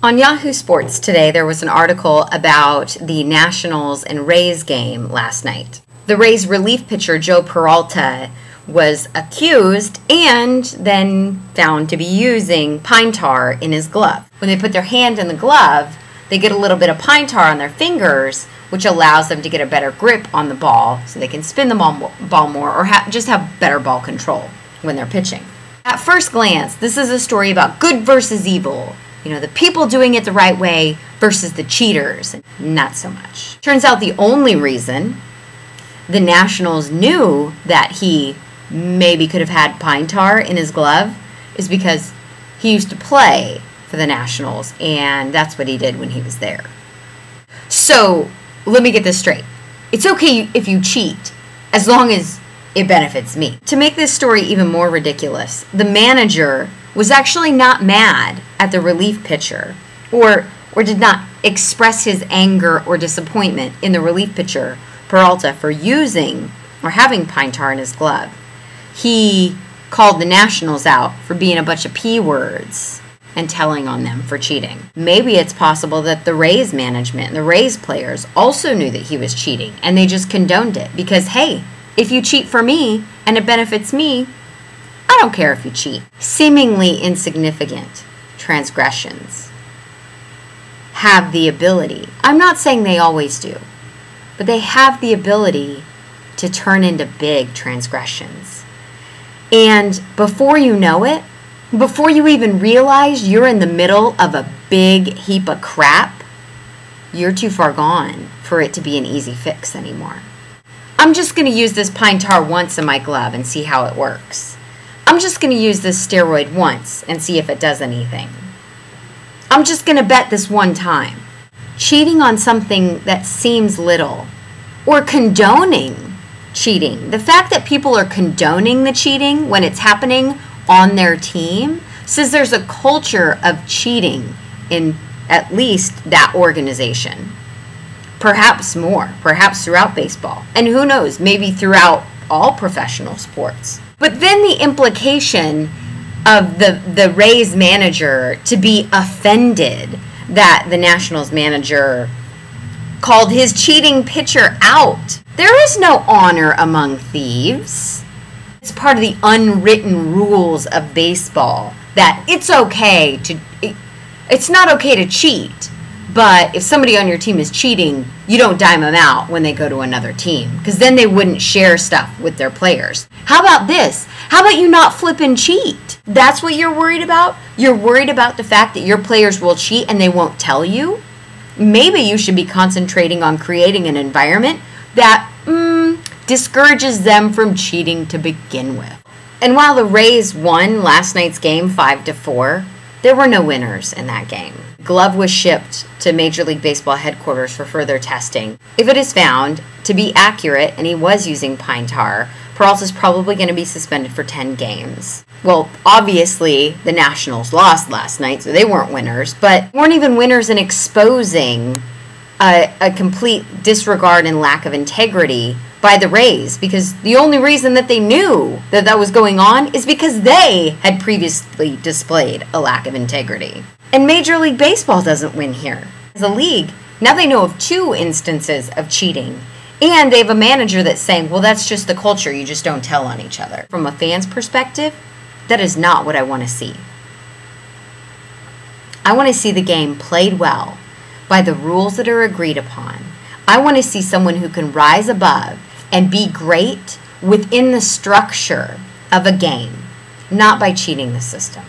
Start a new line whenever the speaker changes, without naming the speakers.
On Yahoo Sports today, there was an article about the Nationals and Rays game last night. The Rays relief pitcher Joe Peralta was accused and then found to be using pine tar in his glove. When they put their hand in the glove, they get a little bit of pine tar on their fingers, which allows them to get a better grip on the ball so they can spin the ball more or just have better ball control when they're pitching. At first glance, this is a story about good versus evil. You know, the people doing it the right way versus the cheaters. Not so much. Turns out the only reason the Nationals knew that he maybe could have had pine tar in his glove is because he used to play for the Nationals, and that's what he did when he was there. So, let me get this straight. It's okay if you cheat, as long as it benefits me. To make this story even more ridiculous, the manager was actually not mad at the relief pitcher or did not express his anger or disappointment in the relief pitcher, Peralta, for using or having pine tar in his glove. He called the Nationals out for being a bunch of P words and telling on them for cheating. Maybe it's possible that the Rays management and the Rays players also knew that he was cheating and they just condoned it because, hey, if you cheat for me and it benefits me, I don't care if you cheat. Seemingly insignificant transgressions have the ability, I'm not saying they always do, but they have the ability to turn into big transgressions. And before you know it, before you even realize you're in the middle of a big heap of crap, you're too far gone for it to be an easy fix anymore. I'm just going to use this pine tar once in my glove and see how it works. I'm just going to use this steroid once and see if it does anything. I'm just going to bet this one time. Cheating on something that seems little, or condoning cheating. The fact that people are condoning the cheating when it's happening on their team says there's a culture of cheating in at least that organization. Perhaps more, perhaps throughout baseball. And who knows, maybe throughout all professional sports. But then the implication of the Rays manager to be offended that the Nationals manager called his cheating pitcher out. There is no honor among thieves. It's part of the unwritten rules of baseball that it's not okay to cheat. But if somebody on your team is cheating, you don't dime them out when they go to another team, because then they wouldn't share stuff with their players. How about this? How about you not flip and cheat? That's what you're worried about? You're worried about the fact that your players will cheat and they won't tell you? Maybe you should be concentrating on creating an environment that discourages them from cheating to begin with. And while the Rays won last night's game 5-4, there were no winners in that game. Glove was shipped to Major League Baseball headquarters for further testing. If it is found to be accurate and he was using pine tar, Peralta's probably going to be suspended for 10 games. Well, obviously, the Nationals lost last night, so they weren't winners, but weren't even winners in exposing a complete disregard and lack of integrity by the Rays, because the only reason that they knew that that was going on is because they had previously displayed a lack of integrity. And Major League Baseball doesn't win here. As a league, now they know of 2 instances of cheating, and they have a manager that's saying, well, that's just the culture, you just don't tell on each other. From a fan's perspective, that is not what I want to see. I want to see the game played well by the rules that are agreed upon. I want to see someone who can rise above and be great within the structure of a game, not by cheating the system.